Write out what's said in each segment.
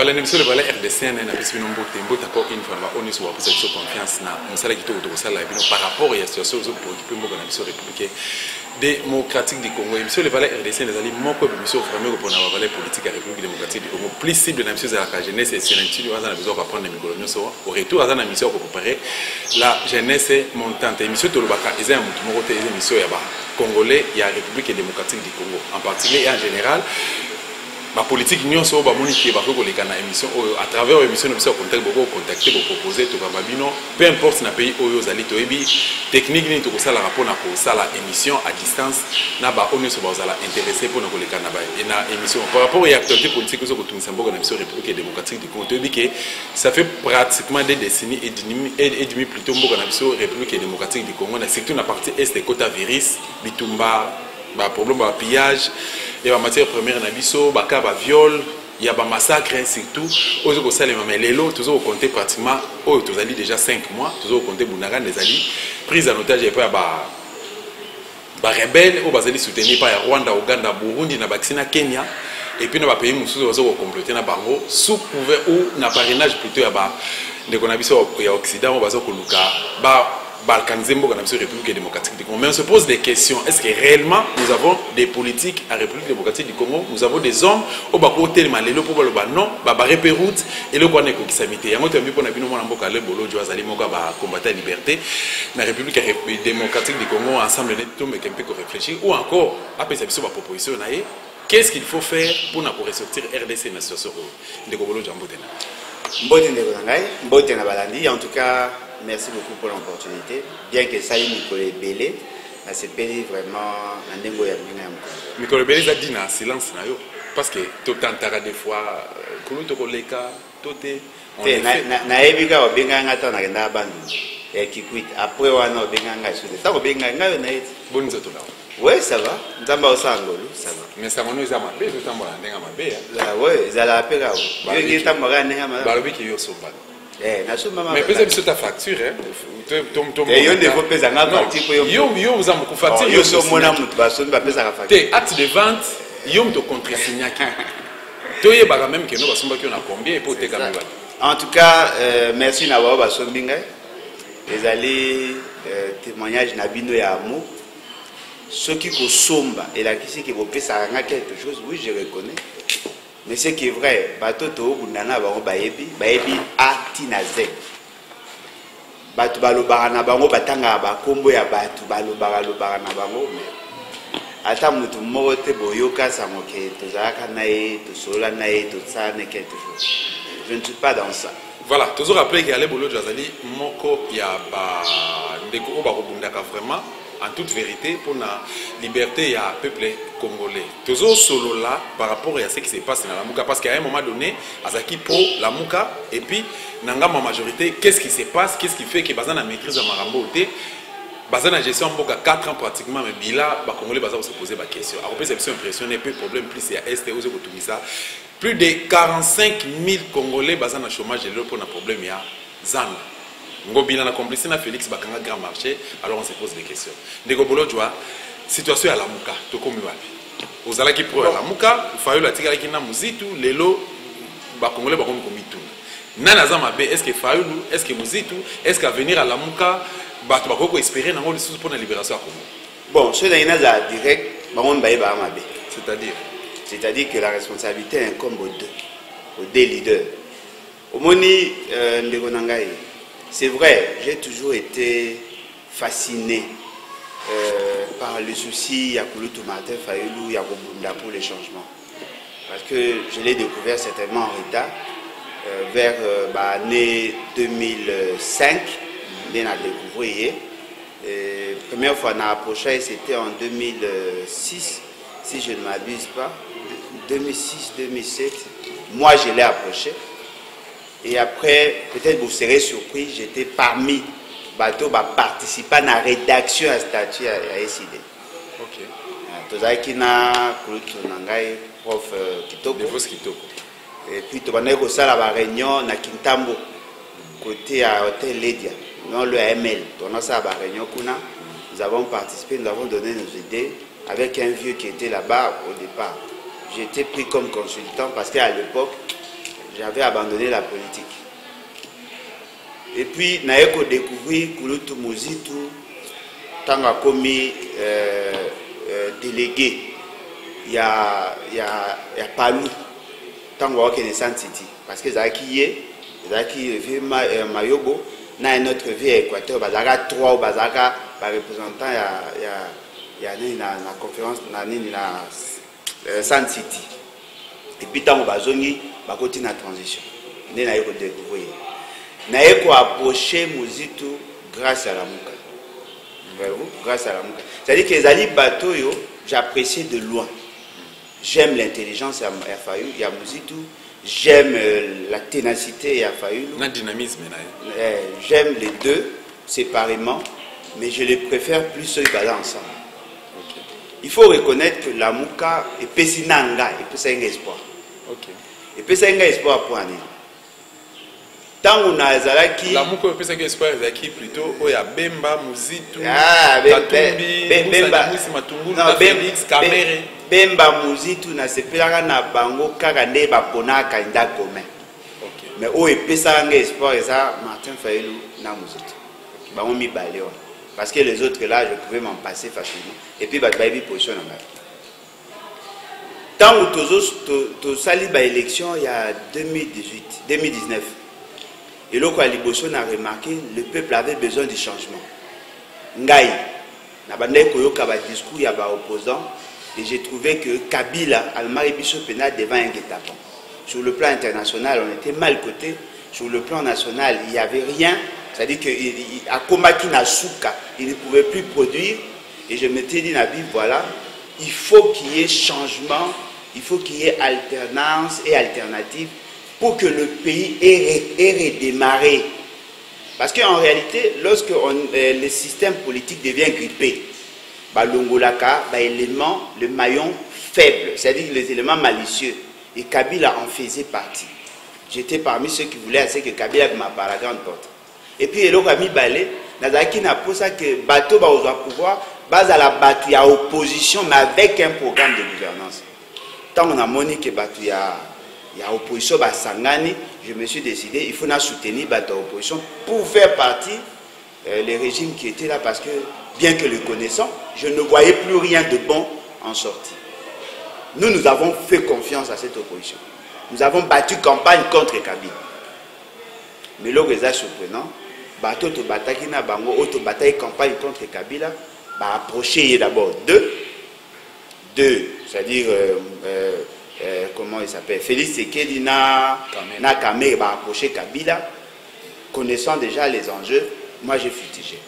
balane monsieur le balai RDC na biso no mbote mbota ko une fois on est sur cette confiance na musala kitoko to sala bino par rapport à la situation zo préoccupé mboka na biso républicain démocratique du Congo monsieur le balai RDC les ali moko monsieur vraiment pour na balai politique à République démocratique du Congo plus cible na monsieur za la jeunesse et c'est l'intitulé on a besoin d'apprendre les coloniaux so au retour à la mission pour préparer la jeunesse montante monsieur Tolobaka ezaya mutu moko te émission ya ba congolais ya République démocratique du Congo en particulier et en général ma politique union so ba monique ba ko leka na émission à travers émission de contact beaucoup contacter pour proposer to ba bino peu importe na pays oyo zali to ebi technique ni to ko sala rapport na ko sala émission à distance na ba on so ba zala intéressé pour na ko leka na ba et na émission par rapport à l'actualité politique so ko tunisa mboka na émission République démocratique du Congo to ebi que ça fait pratiquement des décennies et demi plutôt mboka na émission République démocratique du Congo na surtout na partie est de Kota Virus Bitumba ba problème ba pillage et la matière première na biso baka ba viol il y a ba massacre surtout ozo ko salema mais lelo toujours compter pratiquement oh tozali déjà 5 mois toujours compter bunara des ali prise en otage et pas ba rebelle au bazali soutenir par Rwanda, Ouganda, Burundi na Bakina, Kenya et puis na ba pays mususu ozo compléter na bango sous couvert ou na parrainage plutôt ya ba ndeko na biso ya Occident bazo ko luka ba Balkanzembo dans la République démocratique du Congo. Mais on se pose des questions. Est-ce que réellement nous avons des politiques à République démocratique du Congo? Nous avons des hommes au Bako tellement les lots pour le non, Babaré Péroute et le Kwane Kokisamité. Il y a un autre pour Nabino Mboka le Bolo Joazali Moka combattre la liberté. La République démocratique du Congo ensemble tout mais qu'on peut réfléchir ou encore après cette proposition qu'est-ce qu'il faut faire pour nous ressortir RDC na situation de Bolo Jambotena. Mbotena Balandi en tout cas. Merci beaucoup pour l'opportunité. Bien que ça ait Nicolas Belé, mais c'est vraiment un dégo ya bien. Nicolas Belé a dit na silence na yo parce que tout tentara des fois kuluto koleka toté na ebika obenga ngata na kenda bandu et qui quitte après wana obenga nga sur ça obenga nga yo na eti bonne zato là. Ouais, ça va. Nzamba osangolo, ça va. Mais ça mono za mabe tout tamba ndenga mabe ya. Là ouais, za la pega. Yo ngi tamba ga ndenga mabe. Balobi ki yo soba. Mais peut-être que ta facture, hein. Et on développe les factures. Yo vous avez facture. Yo so mona mutu baso ba pesa facture. Te acte de vente, yo to contre-signer qui. Toye ba même que nous basomba qui on a combien pour te camera. En tout cas, merci na ba basombinga. Les allés témoignage na bino ya amour. Ceux qui ko somba et la qui ko pesa quelque chose, oui, je reconnais. Mais ce qui est vrai, bato to bunana bango baebi atinaze. Bato balobara na bango batanga ba kombo ya bato balobara na bango mais ata mutu moko te boyoka sango ke tozalaka nae tosola nae totsane quelque chose. Je ne suis pas dans ça. Voilà, toujours rappeler qu'il y a les bolo jazali moko ya ba ndeko ba robundaka vraiment en toute vérité pour la liberté et à peuple congolais. Toujours solo là par rapport à ce qui se passe dans la Mouka parce qu'à un moment donné, Azaki pro la Mouka et puis nanga ma majorité, qu'est-ce qui se passe, qu'est-ce qui fait que bazana maîtrise à Marambo té bazana gestion Mboka 4 ans pratiquement mais bila ba congolais bazana se poser ba question. Alors peut c'est impressionné peu problème plus c'est à est aux ça. Plus de 45 000 congolais bazana chômage et pour un problème il y a Zana. Ngobina na complice na Félix Bakanga grand marché, alors on se pose des questions. Ndeko bolo joa situation à la Mouka to komi wapi. Ozala ki pro la Mouka, fayo la tigala ki na muzitu lelo ba congolais ba komi komitu. Nana za mabe est-ce que fayo est-ce que muzitu est-ce qu'à venir à la Mouka ba to ba ko espérer na ngoli sous pour la libération à Congo. Bon, ceux là za direct ba on baye ba mabe. C'est-à-dire que la responsabilité incombe aux deux leaders. Au moni ndeko nangai. C'est vrai, j'ai toujours été fasciné par le souci Yakulutu Martin Fayulu Yakobunda pour les changements. Parce que je l'ai découvert certainement en retard, vers l'année 2005, je l'ai découvert. La première fois qu'on a approché, c'était en 2006, si je ne m'abuse pas, 2006-2007. Moi, je l'ai approché. Et après, peut-être vous serez surpris, j'étais parmi les participants à la rédaction à statut à SID. Ok. Tozai Kina, prof Kitoko. Et puis, tu vas la réunion à Kintambo, côté à Hôtel Ledia, non le AML. Nous avons participé, nous avons donné nos idées avec un vieux qui était là-bas au départ. J'ai été pris comme consultant parce qu'à l'époque, j'avais abandonné la politique. Et puis, j'ai découvert Kulutu Muzitu, tant que commis délégué, il y a Palou, tant que San City. Parce que Zaki vit Mayobo, dans un autre vie à Équateur, Bazaka 3 ou Bazaka, par représentant, il y a une conférence dans San City. Et puis, tant que Bazongi, il continue la transition. Je n'ai pas découvert. Je approché Muzitu grâce à la Mouka. Voyez-vous, grâce à la Mouka. C'est-à-dire que les alliés bateaux, j'apprécie de loin. J'aime l'intelligence à Muzitu. J'aime la ténacité à Fayulu. Le dynamisme. J'aime les deux séparément, mais je les préfère plus ceux qui sont ensemble. Okay. Il faut reconnaître que la Mouka est pessinanga et peut un espoir. Et peut un espoir pour un tant on a Zalaki. La Mouka peut un espoir Zaki plutôt. Oh ya Bemba Muzitu. Bemba Matungu. Félix Kamere. Bemba Muzitu na sepelaka na bango kaka nde bapona candidat commun. Mais o epesa nga espoir ça Martin Fayulu na Muzitu. Bango mibale wana. Parce que les autres là je pouvais m'en passer facilement. Et puis bato bayebi position na ngai. Tant to sali ba élection il y a 2019. Et là, quand Liboso a remarqué, le peuple avait besoin du changement. Ngaï, n'a pas discours, il y a des opposants. Et j'ai trouvé que Kabila, Almari Bisso Pena, devant un guet-apens. Sur le plan international, on était mal coté. Sur le plan national, il n'y avait rien. C'est-à-dire qu'à Komaki Nasuka, il ne pouvait plus produire. Et je m'étais dit, Nabi, voilà, il faut qu'il y ait changement, il faut qu'il y ait alternance et alternative pour que le pays ait redémarré. Parce qu'en réalité, lorsque le système politique devient grippé, l'Ongolaka, le maillon faible, c'est-à-dire les éléments malicieux, et Kabila en faisait partie. J'étais parmi ceux qui voulaient assez que Kabila m'appelle à la grande porte. Et puis, il a mis balai, Nazaki n'a pas ça que bateau va pouvoir, base à la bateau, il y a opposition, mais avec un programme de gouvernance. Tant qu'on a moni que bateau, il y a opposition, je me suis décidé, il faut soutenir l'opposition pour faire partie les régimes qui étaient là, parce que, bien que le connaissant, je ne voyais plus rien de bon en sortie. Nous avons fait confiance à cette opposition. Nous avons battu campagne contre Kabila. Mais le résultat surprenant, bateau to bataki na bango, auto bataille campagne contre Kabila, approcher d'abord deux, c'est-à-dire comment il s'appelle, Félix Sekedi na Kamere va approcher Kabila, connaissant déjà les enjeux. Moi j'ai futigé.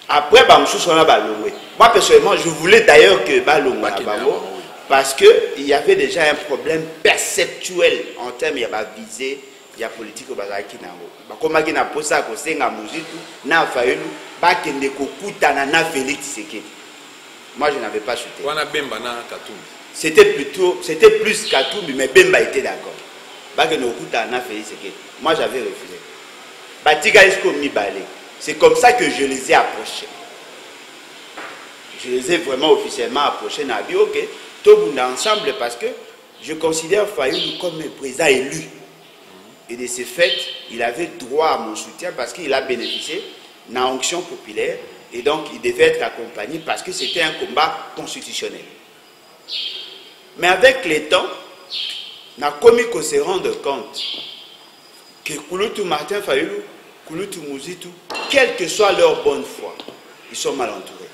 Après moi personnellement je voulais d'ailleurs que Balongo parce qu'il y avait déjà un problème perceptuel en termes de visée, il y a politique au Bazaki Nango. Comme il y a posa ko senga Muzitu na Fayulu ba kende ko kutana na Félix Sekedi. Moi je n'avais pas chuté. C'était plus Katumbi, mais Bemba était d'accord. Ba kende ko kutana na Félix Sekedi. Moi j'avais refusé. Batiga isko mi balé. C'est comme ça que je les ai approchés. Je les ai vraiment officiellement approchés. On a dit ok, tout le monde ensemble, parce que je considère Fayulu comme un président élu. Et de ce fait, il avait droit à mon soutien parce qu'il a bénéficié d'une onction populaire. Et donc, il devait être accompagné parce que c'était un combat constitutionnel. Mais avec le temps, on a commis qu'on se rende compte que Kulutu Martin Fayulu, Kulutu Muzitu, quelle que soit leur bonne foi, ils sont mal entourés.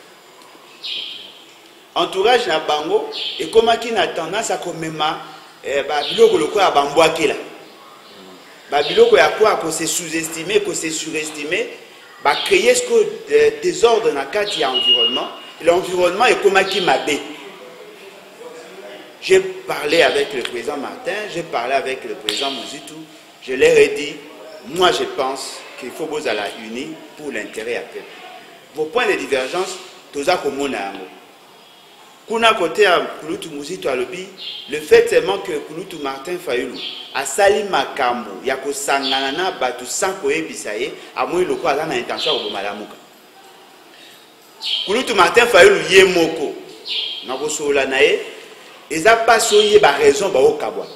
Entourage na bango, et comme qui n'a tendance à commémorer, biloko loko ya bambouaki là. Biloko ya quoi qu'on s'est sous-estimé, qu'on s'est surestimé, créer ce que désordre dans le environnement. L'environnement est comme qui m'a dit. J'ai parlé avec le président Martin, j'ai parlé avec le président Muzitu, je leur ai dit, moi je pense qu'il faut vous à la unie pour l'intérêt à peuple. Vos points de divergence, tous à commun à Kuna côté à Kulutu Muzitu à lobby, le fait seulement que Kulutu Martin Fayulu a sali makambo, yako sangana batu sans koyebisaye, à moins le quoi, là na intention au malamuka. Kulutu Martin Fayulu yé moko, na ko sola nae, eza pas soye ba raison ba okabwa.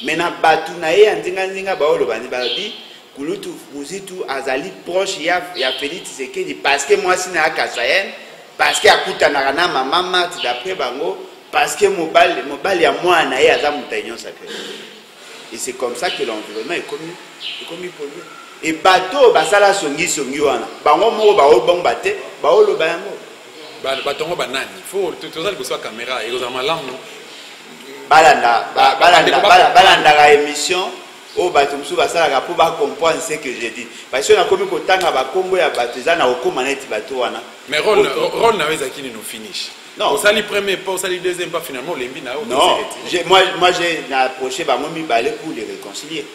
Maintenant batu na ye andinga ndinga ba oloba ni ba di Kulutu Muzitu azali proche ya Félix Tshisekedi parce que moi sina akasayen parce que akutana na maman d'après bango parce que mobile ya moi na ye azamuta union sacrée. Et c'est comme ça que l'environnement est commis pollué. Et bateau basala songi wana bango moko ba obong bate ba oloba yango batongo banani faut tozali ko soit caméra et aux malamu balanda la émission au bateau musu basala pour ba comprendre ce que j'ai dit parce que na komi ko tanga ba kombo ya bateau za na okoma neti bateau wana mais rôle na weza kini no finish non ça le premier pas ça le deuxième pas finalement lembi na non moi j'ai approché ba momi balé pour les réconcilier.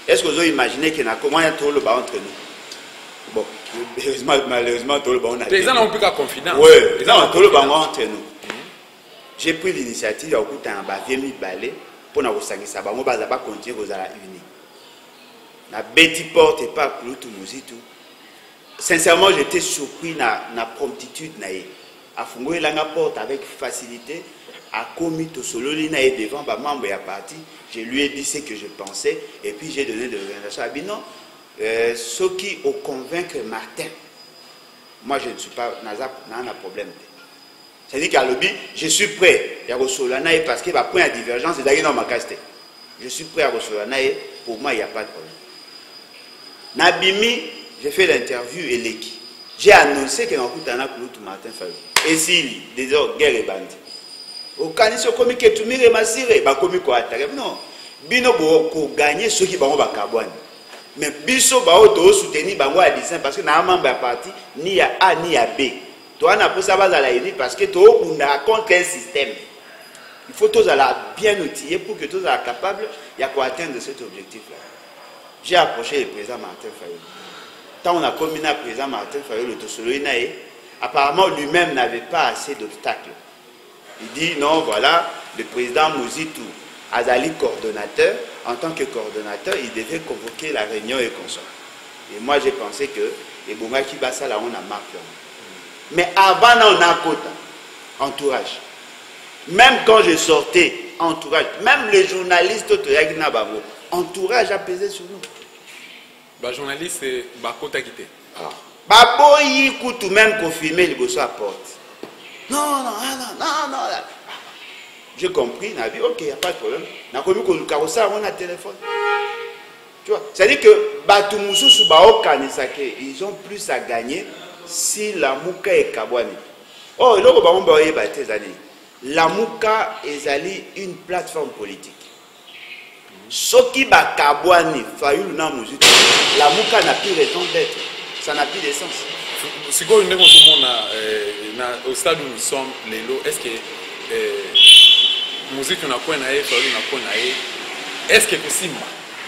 Est-ce que vous imaginez qu'il y a comment il y a tout le bas entre nous? Bon, malheureusement, tout le bas on a. Les gens n'ont plus qu'à confidence. Oui, tout le bas entre nous. J'ai pris l'initiative à écouter un baviemi balai pour nous saluer ça. On va pas continuer aux ala unis. La Betty porte et pas pour tout nous tout. Sincèrement, j'étais surpris na promptitude naïe. A fungoué la porte avec facilité. A commis tout solo lina et devant ma membre et à parti. Je lui ai dit ce que je pensais et puis j'ai donné de l'orientation. Ah, non, ceux qui ont convaincu Martin, moi je ne suis pas n'a problème. C'est-à-dire qu'à l'objet, je suis prêt à recevoir parce que ma première divergence c'est d'aller dans ma caste. Je suis prêt à recevoir pour moi il n'y a pas de problème. Nabimi, j'ai fait l'interview et l'équipe. J'ai annoncé que dans Koutana Kouloutou Martin Fayou. Et s'il des autres guerre et bandits. Au Caniso communiqué tout mire masiré, bah comme quoi non. Bino ko gagner ceux qui vont ba carbone. Mais biso ba auto soutenir bango à dessin parce que na membre parti ni à A ni à B. Toi na pour ça va à la uni parce que toi on a contre un système. Il faut tous la bien outillés pour que tous soient capables y a quoi atteindre cet objectif là. J'ai approché le président Martin Fayou. Tant on a combiné le président Martin Fayou le Tosolo Inae, apparemment lui-même n'avait pas assez d'obstacles. Il dit non, voilà, le président Muzitu Azali coordonnateur, en tant que coordonnateur, il devait convoquer la réunion et consort. Et moi j'ai pensé que les Bongaki Bassala on a marqué. Mais avant on a un quota, entourage. Même quand je sortais, entourage, même les journalistes entourage a pesé sur nous. Bah journaliste c'est Bakota quitté. Baboyi tout même confirmé le bosso à porte. Non. J'ai compris, on a dit, ok, il n'y a pas de problème. On a connu que le carrossage, on a téléphone. Tu vois, c'est-à-dire que ils ont plus à gagner si la mouka est kabouani. Oh, il y a la mouka est une plateforme politique. Ce qui va kabouani, la mouka n'a plus raison d'être. Ça n'a plus de sens. Si vous avez au stade où nous sommes, les lots, est-ce que musique on a point naé, on a point naé, est-ce que possible?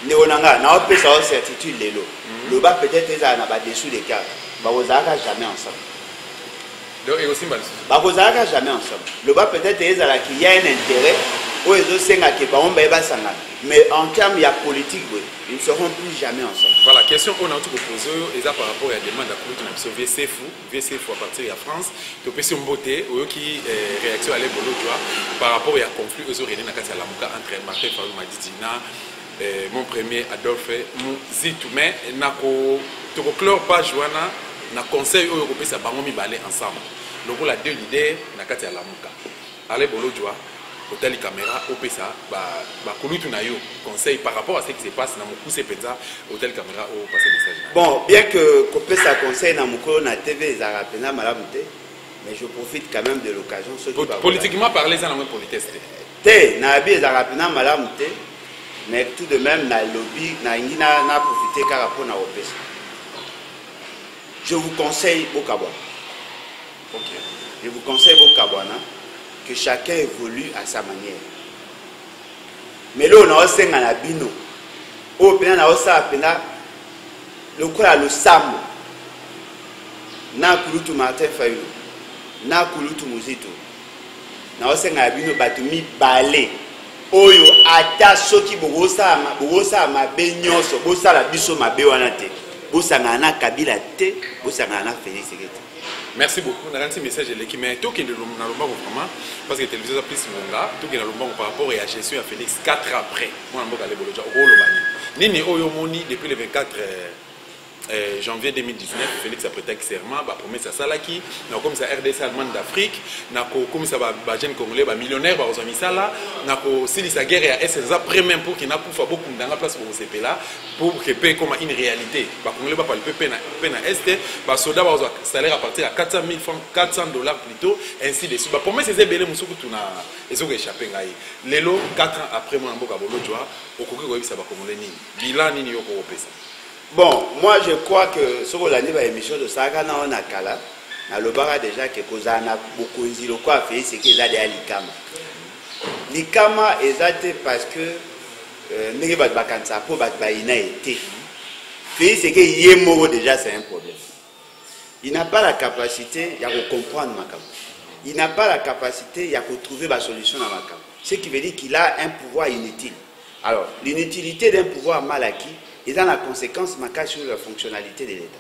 Néonanga, n'a pas sa certitude les lots. Le bas peut-être ils en a dessous des cas. Bazozaka jamais ensemble. Donc et aussi Bazozaka jamais ensemble. Le bas peut-être ils a qu'il y a un intérêt où ils ont senga que on va s'engager. Mais en termes il y a politique, ils ne seront plus jamais ensemble. Voilà, question qu'on a tout proposé, et ça par rapport à la demande de la VCF à partir de la France, que peut une beauté, ou qui réaction à l'évolution par rapport à conflit aux origines entre Martin Fayou Madidina, mon premier Adolphe Muzitu, mais tu clore pas Joana, na conseil européen ça va aller ensemble. Donc la deux leaders na kati ya lamuka. Allez bolo joie. Hôtel caméra au PSA conseil par rapport à ce qui se passe dans mon penza hôtel caméra au passé message. Bon, bien que PSA conseil dans mon na TV Zarapena malamute, mais je profite quand même de l'occasion politiquement parler ça dans mon politesse. Té na bi Zarapena malamute, mais tout de même na lobby na ngina na profiter car rapport na OPSA. Je vous conseille Bokabwa. OK. Je vous conseille Bokabwana. Que chacun évolue à sa manière. Mais là, on a aussi un bino. On a aussi le quoi le sambo. Na Kouloutou Martin Fayou. Na Kouloutou Muzitu. Na aussi un bino batumi balé. Oyo ata soki bogosa ma benyoso bosa la biso ma bewanate. Bosa ngana Kabila te, bosa ngana Félix Tshisekedi. Merci beaucoup. On a un message de l'équipe. Mais tout qui est dans le vraiment, parce que la télévision a plus longa, tout qui est dans le monde par rapport à la gestion à Félix 4 après. Moi, je vais aller au Rolomani. Nini Oyomoni, depuis le 24 janvier 2019, Félix a prêté serment, a promis à Salaki, comme ça RDC allemande d'Afrique, comme ça va jeune congolais, millionnaire, va aux misala, si la guerre est c'est après même pour qu'il n'a pas beaucoup dans la place pour ces là, pour que paye comme une réalité. Les congolais va pas le payer na est, les soldats va avoir salaire à partir à 400 000 francs, $400 plutôt, ainsi de suite. Pour moi c'est belé musuku tuna ezo échappé ngai. Lelo 4 ans après moi mboka bolo joa, okoki ko yebisa ba congolais nini. Bilan nini yoko opesa. Bon, moi je crois que ce que l'année va émission de Sagana on a kala, na lobara déjà que kozana beaucoup nzilo quoi fait c'est que ça déjà likama. Likama ezate parce que ngi bat bakansa po bat baina été. Fait c'est que yemo déjà c'est un problème. Il n'a pas la capacité de comprendre ma cam. Il n'a pas la capacité de trouver la solution à ma cam. Ce qui veut dire qu'il a un pouvoir inutile. Alors, l'inutilité d'un pouvoir mal acquis est dans la conséquence sur la fonctionnalité de l'État.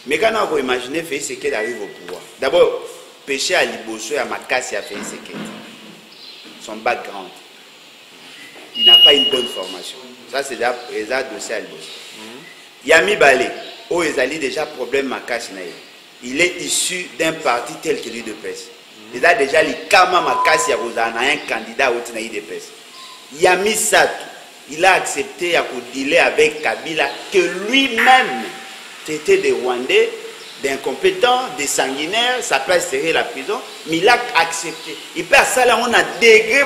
Mais quand on va imaginer faire ce qu'il arrive au pouvoir, d'abord, péché à Liboso et à Makassi a fait ce qu'il son background. Il n'a pas une bonne formation. Ça, c'est déjà un dossier à Liboso. Yami Balé, où il a déjà problème Makassi. Il est issu d'un parti tel que l'UDPS. Il a déjà les Kama Makassi a un candidat au l'UDPS. Yami Satou, il a accepté à dealer avec Kabila, que lui-même était des Rwandais, d'incompétents, des sanguinaires, sa place serait la prison, mais il a accepté. Et puis à ça, là, on a dégré,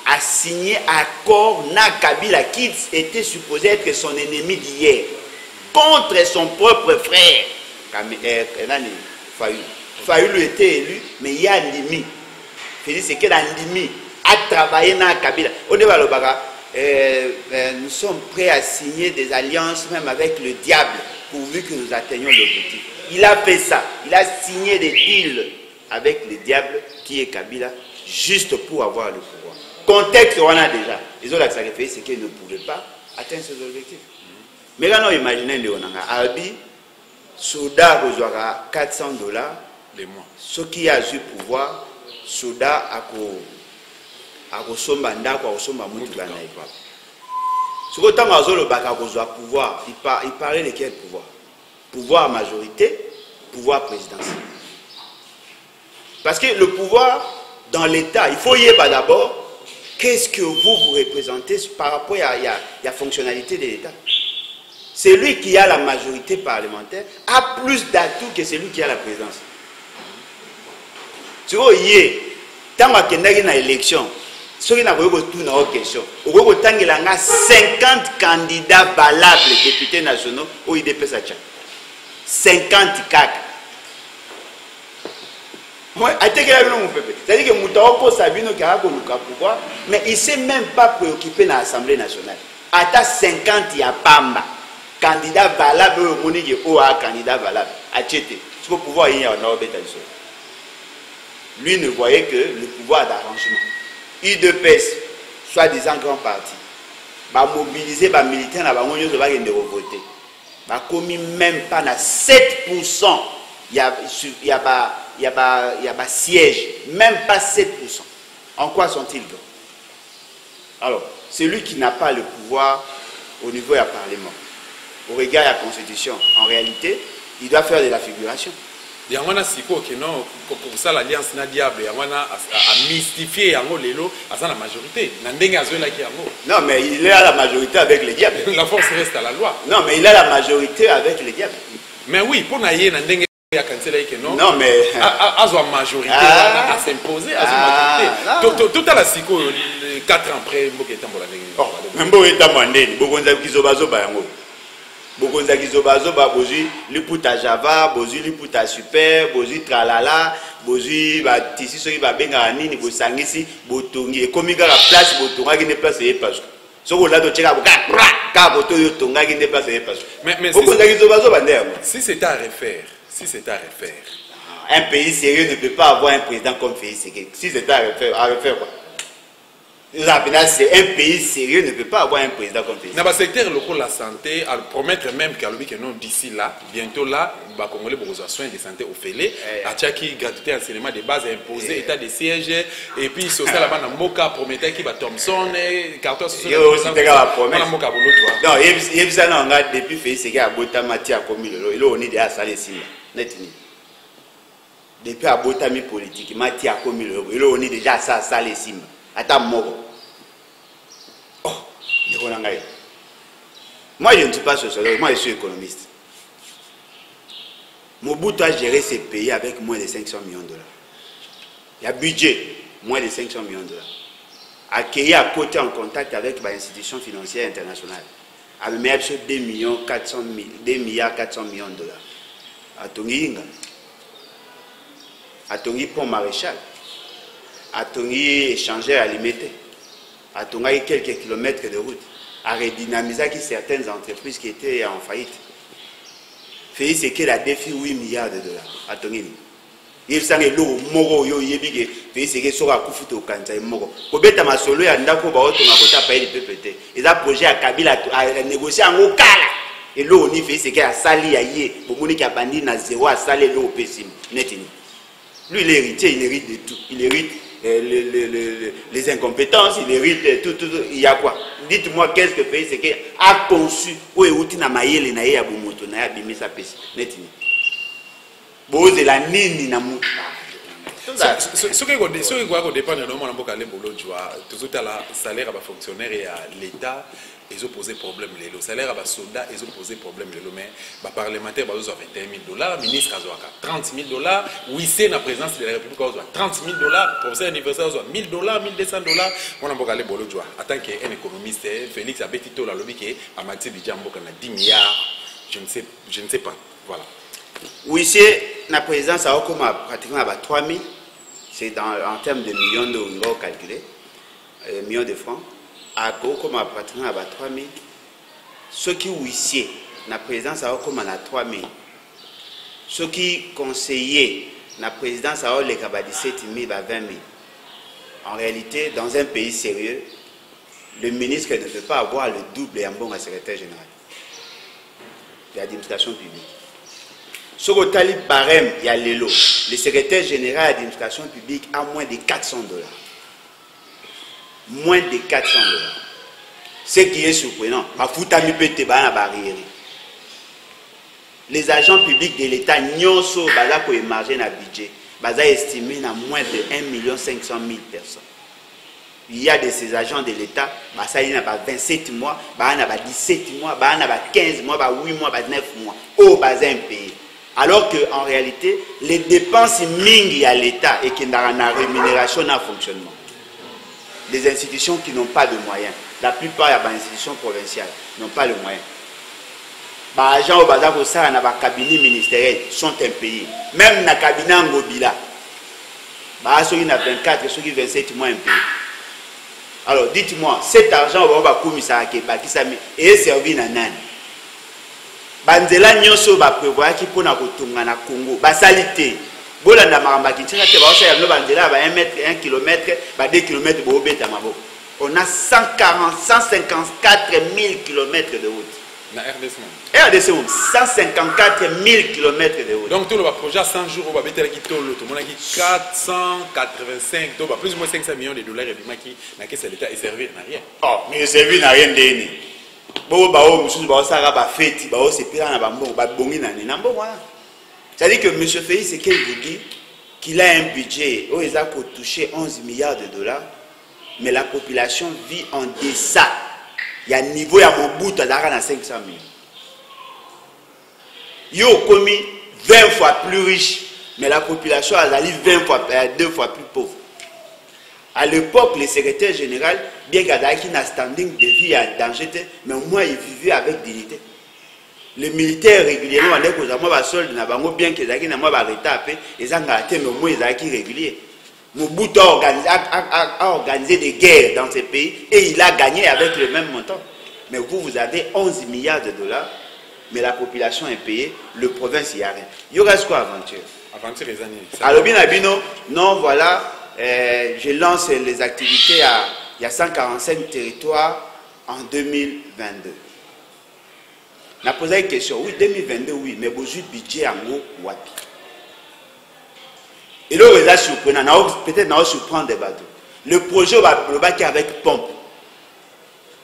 a signé accord na Kabila, qui était supposé être son ennemi d'hier, contre son propre frère. Fayulu était élu, mais il y a un limite. Félix c'est qu'elle a travaillé dans Kabila. Au début, nous sommes prêts à signer des alliances même avec le diable pourvu que nous atteignions l'objectif. Il a fait ça. Il a signé des deals avec le diable qui est Kabila juste pour avoir le pouvoir. Contexte, on a déjà. Les autres sacrifiés, c'est qu'ils ne pouvaient pas atteindre ces objectifs. Mais là, nous imaginons Albi, Souda reçoit $400 les mois. Ce qui a eu pouvoir, Souda a kosomba ndako a kosomba mutu bana ipa. Ce que tant azolo baka kozwa pouvoir, il parlait de quel pouvoir? Pouvoir majorité, pouvoir présidentiel. Parce que le pouvoir dans l'État, il faut y aller d'abord. Qu'est-ce que vous représentez par rapport à la fonctionnalité de l'État? Celui qui a la majorité parlementaire a plus d'atouts que celui qui a la présidence. Tu vois, tant qu'il y a une élection, ce qui n'a pas de question, il y a 50 candidats valables députés nationaux au IDP Sacha. 50 CAC. C'est-à-dire que Moutao pose Sabino qui a pouvoir, mais il ne s'est même pas préoccupé dans l'Assemblée nationale. À 50, il y a Pamba. Candidat valable, candidat valable. Ce que pouvoir il y a lui ne voyait que le pouvoir d'arrangement. UDPS, soi-disant grand parti, va mobiliser les militaires dans le voter. Va commis même pas à 7%. Il y a siège, même pas 7%. En quoi sont-ils grands? Alors, celui qui n'a pas le pouvoir au niveau du Parlement, au regard de la Constitution, en réalité, il doit faire de la figuration. Il y a un l'alliance na diable, il y a mystifier la majorité. Non, mais il est à la majorité avec les diables. La force reste à la loi. Non, mais il a la majorité avec les diables. Mais oui, pour naïe Nandenge non, mais à majorité, à s'imposer, à majorité. Tout à la psycho, 4 ans après, Bokonzaki zoba bozi liputa Java, bozi liputa super, bozi tralala, bozi ba tisi soki ba benga nini bosangisi botongi ekomika la place botonga ki ne place e parce que soko la do cheka ka boto yo tonga ki ne place e parce que bokonzaki zoba ndemo. Si c'est à refaire, un pays sérieux ne peut pas avoir un président comme Félix Tshisekedi. Si c'est à refaire quoi? C'est un pays sérieux, ne peut pas avoir un président comme président. Dans le secteur local, la santé, à promettre même que non d'ici là, bientôt là, les Congolais ont besoin de soins de santé au Félé, à Tchaki, gratuité enseignement de base imposé, état de siège, et puis social là-bas, dans Moka, promettait qu'il va Thomson, carton social. Non, il y a ça depuis Félix, c'est qu'il y a Botamati à Komilo, il a déjà salé Simba, net. Depuis à Botami politique, Mati à Komilo, il a déjà salé Simba. Attends, moi je ne suis pas sociologue, moi je suis économiste. Mobutu a géré ces pays avec moins de 500 millions de dollars. Il y a budget, moins de 500 millions de dollars. Accueilli à côté en contact avec les institutions financières internationales. À me mettre sur 2 milliards 400 millions de dollars. À Tongi Inga. À Tongi Pont Maréchal. À Tongi échangeur alimentaire, à Tongi quelques kilomètres de route, à redynamiser certaines entreprises qui étaient en faillite. Félix Sekela a défi 8 milliards de dollars à Tongi. Il s'en est l'eau, moro, yo, yébigué, Félix Sekela sera coupé au Kanza, moro. Kobeta Masolo, à Ndako, Baoto, Makota, Paye, PPT. Ils ont projet à Kabila à négocier en Okala. Et l'eau, ni Félix Sekela a sali à Yé, pour Monique a bandi, na zéro, à sali l'eau au Pessim. Netini. Lui, l'héritier, il hérite de tout. Il hérite les incompétences, il hérite tout. Il y a quoi? Dites-moi qu'est-ce que Félix Sekela a conçu où est outil na maïle na ya bumoto na ya bimisa pesi netini. Boze la nini na mutu. Ce qui est dépendre de moi, toujours la salaire à fonctionnaire et à l'État, ils ont posé problème. Le salaire à soldats, ils ont posé problème. Mais les parlementaires, ils ont 21 000 $, le ministre a 30 000 $, oui, c'est la présidence de la République, ils ont 30 000 $, le professeur universitaire, ils ont 1 000 $, 1 200 $. On a beaucoup de en tant qu'un économiste, Félix a petit taux, la lobby qui est à matière de Djambo, qui a 10 milliards, je ne sais pas. Voilà. Oui, c'est la présidence a pratiquement 3 000. C'est en termes de millions d'euros calculés, millions de francs. À comme pratiquement à 3 000. Ceux qui huissiers, la présidence a comme à 3 000. Ceux qui conseillers, la présidence a les 17 000 à 20 000. En réalité, dans un pays sérieux, le ministre ne peut pas avoir le double et un bon secrétaire général de l'administration publique. Sur le talib barème, il y a l'élo. Le secrétaire général de l'administration publique a moins de 400 $. Moins de 400 $. Ce qui est surprenant, les agents publics de l'État n'ont pas émargé dans le budget. Ils ont estimé à moins de 1 500 000 personnes. Il y a de ces agents de l'État, il y a 27 mois, il y a 17 mois, il y a 15 mois, 8 mois, 9 mois. Au bas un pays. Alors qu'en réalité, les dépenses mingi à l'État et qui n'ont pas de rémunération en fonctionnement. Les institutions qui n'ont pas de moyens, la plupart des institutions provinciales n'ont pas de moyens. Les agents au bazar pour ça, dans le cabinet ministériel sont impayés. Même dans le cabinet en Ngobila, ceux qui ont 24, ceux qui ont 27 mois impayés. Alors dites-moi, cet argent va commissaire et servir à Nan. Banzela nyonso ba prévoir ki pona kotunga na Congo basalité bolanda maramba kinchaka te ba osa ya banzela ba 1 km ba 2 km bo beta mabo. On a 154 000 km de route. Na RDC. 154 000 km de route. Donc tout le projet à 100 jours on va mettre qui tolo tout le monde qui 485 donc plus ou moins 500 millions de dollars et bima qui na caisse l'État et servir n'a rien. Oh, mais servir n'a rien déni. C'est-à-dire que M. Félix Sekela vous dit qu'il a un budget où il a pour toucher 11 milliards de $, mais la population vit en deçà. Il y a un niveau, il y a mon bout à 500 millions. Il y a commis 20 fois plus riche, mais la population a 2 fois plus pauvre. À l'époque, le secrétaire général, bien qu'il y ait un standing de vie à danger, mais au moins il vivait avec dignité. Les militaires régulièrement, bien qu'ils aient un retard, ils ont gâté, mais au moins ils ont régulier. Mobutu a organisé des guerres dans ces pays et il a gagné avec le même montant. Mais vous avez 11 milliards de $, mais la population est payée, le province, il n'y a rien. Il y aura quoi aventure? Aventure les années. Alors, non, voilà. Je lance les activités il y a 145 territoires en 2022. On a posé une question, oui, 2022, oui, mais vous avez le budget en gros, wapi. Et là, vous êtes surprenant, peut-être qu'on va surprendre des bateaux. Le projet va qui avec pompe.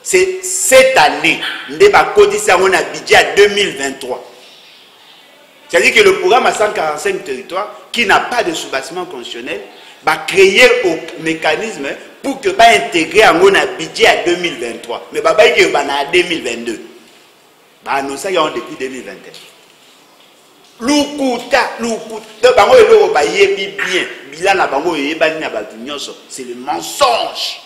C'est cette année, on a un budget à 2023. C'est-à-dire que le programme à 145 territoires, qui n'a pas de sous-bassement constitutionnel, va créer un mécanisme pour que va intégrer un budget à 2023. Mais va y a 2022. Bah nous ça y est depuis 2021. Lukuta. Donc bango elo ba yebi bien. Bilan na bango yeba ni na ba nyonso. C'est le mensonge.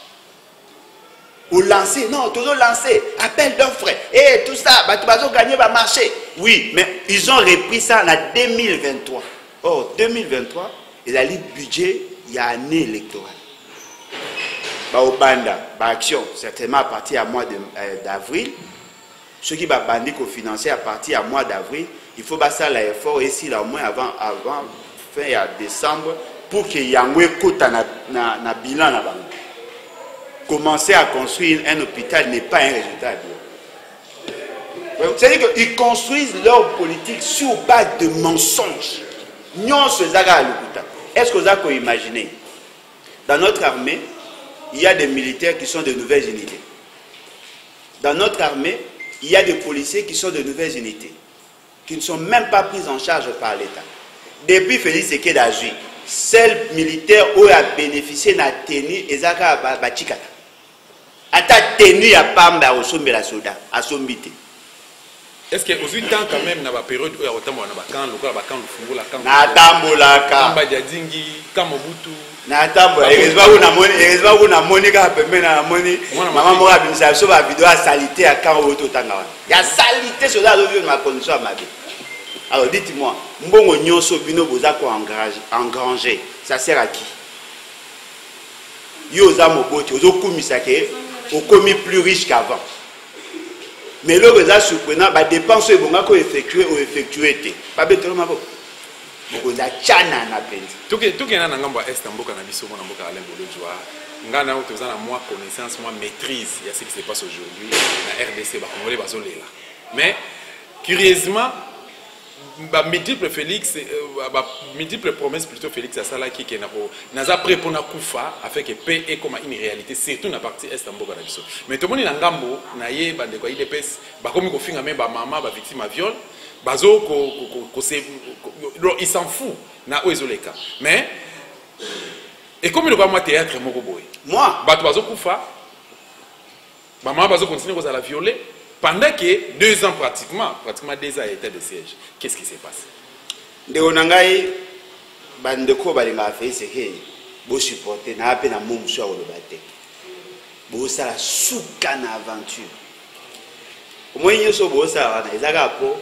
Au lancer, non, toujours lancé, appel d'offres, et tout ça, bah, tu vas gagner le marché. Oui, mais ils ont repris ça en 2023. Or, 2023, il y a le budget, il y a une année électorale. Bah, au Banda, bah, action, certainement à partir du mois d'avril. Ceux qui vont bandir financer à partir du mois d'avril, il faut passer l'effort ici, là, au moins avant fin décembre, pour qu'il y ait un écoute na bilan là-bas. Commencer à construire un hôpital n'est pas un résultat. C'est-à-dire qu'ils construisent leur politique sur base de mensonges. Est-ce que vous avez imaginé? Dans notre armée, il y a des militaires qui sont de nouvelles unités. Dans notre armée, il y a des policiers qui sont de nouvelles unités, qui ne sont même pas pris en charge par l'État. Depuis Félix Sekedi Azui, seul militaire où a bénéficié de la tenue et Zaka Bachikata. Ata tenue à Pamba au sommet la soda, à Sombité. Est-ce que vous avez temps quand même dans la période où il y a autant de camps, le camp de Fungo, la camp de Natambola, camp Badiadingi, camp Mobutu. Natambola, il y a une monica, maman m'a dit que ça va vidéo à salité à camp Oto Tangawan. Il y a salité sur la revue de ma condition à ma vie. Alors dites-moi, Mbongo Nyonso Bino Bozako engrangé, ça sert à qui? Yoza Mobote, Ozo Kumisake, au commis plus riche qu'avant. Mais le résultat surprenant, les dépenses sont effectuées ou effectuées. Pas bêtement, ma boque. Vous avez tchana na peine. Tout ce qui est dans le est, Mboka Nabiso, Mboka Alain Bolojwa, ngana uto zana moi connaissance, moi maîtrise, il y a ce qui se passe aujourd'hui na RDC, ba Congolais bazolela. Mais curieusement, multiples promesses plutôt Félix Asala qui n'a prêt pour Nakoufa afin que paix est comme une réalité surtout dans la partie est Mboka Nabiso. Mais tout le monde est en gambo naie bande quoi IDPS ba comme ko finga même ba maman ba victime à viol bazo il s'en fout na oezoleka. Mais et comme le moi théâtre moko boy. Moi ba to bazo kufa ba maman bazo continuer à la violer. Pendant que 2 ans pratiquement 2 ans à état de siège, qu'est-ce qui s'est passé? Ndeonangai bandeko balinga fait c'est que bo supporter na pe na momu so ko lobate. Bo sala suka na aventure. Omoyi nyoso bo sala na ezaka po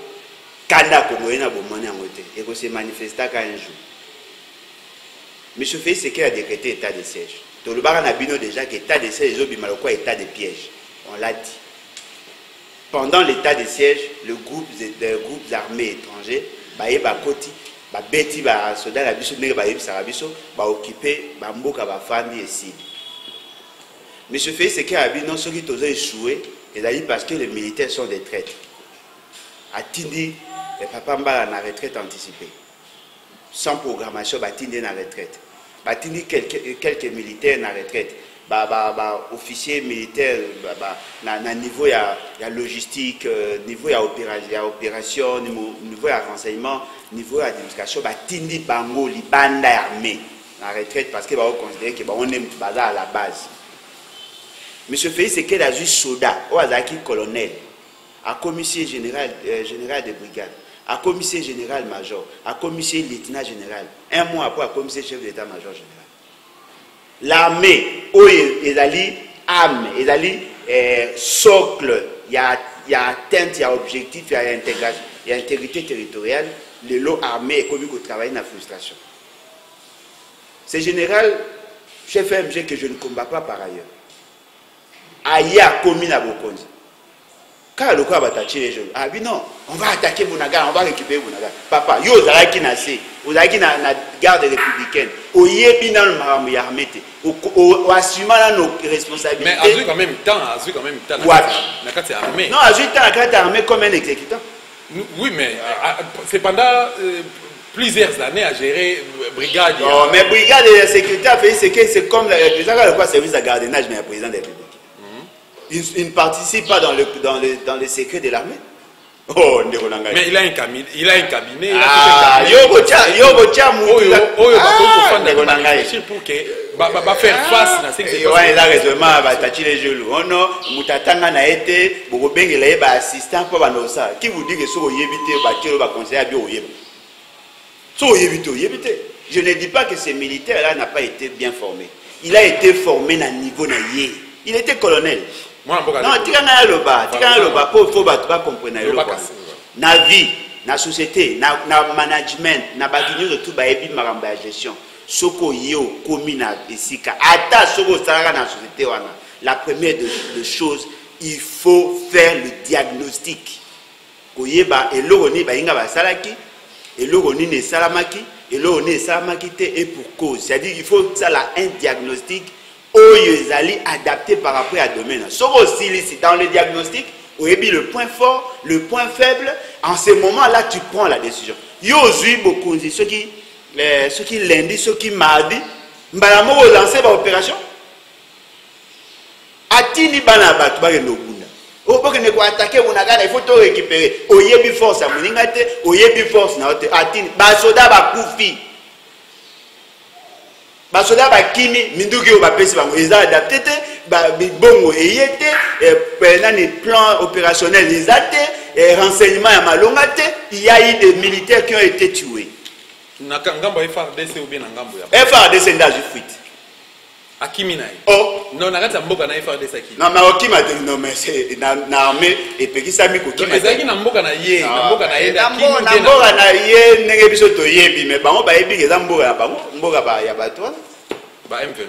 kanda ko moyena bo moni angote et ko se manifester ka un jour. Monsieur fait c'est qu'il a décrété état de siège. To le bara na bino déjà que état de siège obima lo quoi état de piège. On l'a dit. Pendant l'état de siège, les groupes armés étrangers, soldats occupé Mboka Bafandi et Sidi. Monsieur Félix Sekedi non ceux qui ont échoué, parce que les militaires sont des traîtres. Atindi, les papas Mbala en retraite anticipée. Sans programmation, Batindi en retraite. Batindi quelques militaires en retraite. Officiers militaires, niveau il y a logistique, niveau il y a opération, niveau il y a renseignement, niveau il y a administration, tindi bango li banda armée en retraite parce que on considère que on aime à la base. Monsieur Félix Sekedi Azui Soda, Oazaki colonel, à commissaire général de brigade, à commissaire général major, à commissaire lieutenant général, un mois après à commissaire chef d'état-major général. L'armée, il y a âme, il y a socle, il y a atteinte, il y a objectif, il y a intégration, il y a intégrité territoriale. Le lot armé est comme il travaille dans la frustration. C'est général, chef MG que je ne combats pas par ailleurs. Aya commis la Bokonzi. Quand le quoi va attaquer les jeunes, ah oui non, on va attaquer Bounaga, on va récupérer Bounaga. Papa, yo zara qui nassé, vous avez qui na garde républicaine, au yébi dans le maramou yarmete, au assumant nos responsabilités. Mais Azui quand même temps, la carte armée. Non, Azui temps la carte armée comme un exécutant. Oui, mais c'est pendant plusieurs années à gérer brigade. Non, mais brigade de sécurité a fait c'est comme le service de gardiennage, mais le président de la République. Il ne participe pas dans le secret de l'armée. Oh, mais il a un cabinet. Il a un cabinet. Ah, pour que faire face à ce qui se passe. Il a raison, il les genoux. Oh non, Moutatanga n'a été, il a assistant pour Banosa. Qui vous dit que ce que va conseiller à bio. Je ne dis pas que ce militaire-là n'a pas été bien formé. Il a été formé à un niveau naïe. Il était colonel. Non, tu as le bas, pour comprendre. Na vie, na société, na management, na bagino de tout baebi maramba gestion. Soko yo komina esika. Ata soko saraka na société wana. La première des choses, il faut faire le diagnostic. Koyeba eloroni ba inga ba salaki, eloroni ne salamaki, eloroni salamaki te et pour cause. C'est-à-dire qu'il faut ça là un diagnostic. Ils allaient adapter par rapport à domaine. Sauf aussi dans le diagnostic, le point fort, le point faible, en ce moment-là, tu prends la décision. Yo zui beaucoup ceux qui lundi, ceux qui mardi, mbalamo lancer l'opération. Atini bana batu ba no bunda. O pas que ne ko attaquer Bounaga, il faut tout récupérer. Oyebi force à Mouningate, oyebi force na atini ba soda ba kufi. Basoda bakimi minduki bapesi bango ils ont adapté bongo eyete pendant les plans opérationnels ils ont renseignements à malongate il y a eu des militaires qui ont été tués. Ngambo FARDC ou bien ngambo ya FARDC ndaji fuite akimi na oh non nakata mboka na FARDC akimi non mais okima non mais c'est na armée et pekisa miko kima ezaki na mboka na ye na mboka na ye na mboka na ye ndenge biso to yebi mais bango ba yebi eza mboka na bango mboka ba ya bato M23.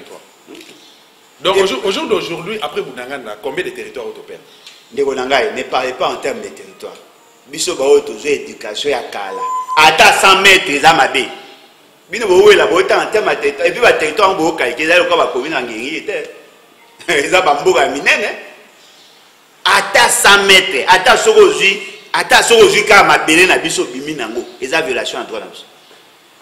Donc au jour d'aujourd'hui, après Bounanganda, combien de territoires autopères? Ne parlez pas en termes de territoire. Biso ba auto éducation ya kala. Ata 100 mètres za mabe. Bino bo wela bo en termes de territoire et puis ba territoire bo kalike za ko ba commune ngengi ete. Eza ba mboka minene. Ata 100 mètres, ata sokozui ka mabele na biso bimi nango. Eza violation en droit na biso.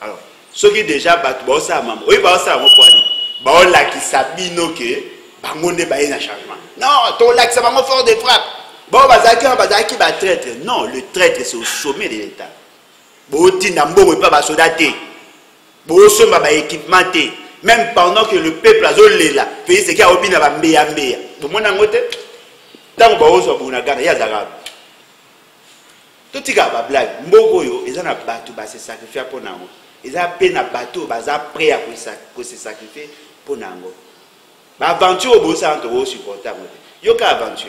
Alors ceux qui déjà battu ça maman oui bah ça mon poignet bah on l'a qui sabino que bah on est bah un changement non ton lac ça va mon fort de frappe bon bazaki bah traître non le traître c'est au sommet de l'état bon tina mbongo pas bah sodaté bon sommet bah équipementé même pendant que le peuple a zolé là pays c'est qu'il a obina bah meya bon mon angote tant bah on soit Bounaga ya zara tout tika bah blague mbongo yo ils en a battu bah c'est sacrifié pour nango. Ils ont peine à bateau, ils sont prêts à se sacrifier pour Nango. L'aventure au boss est supportable. Il y a une aventure.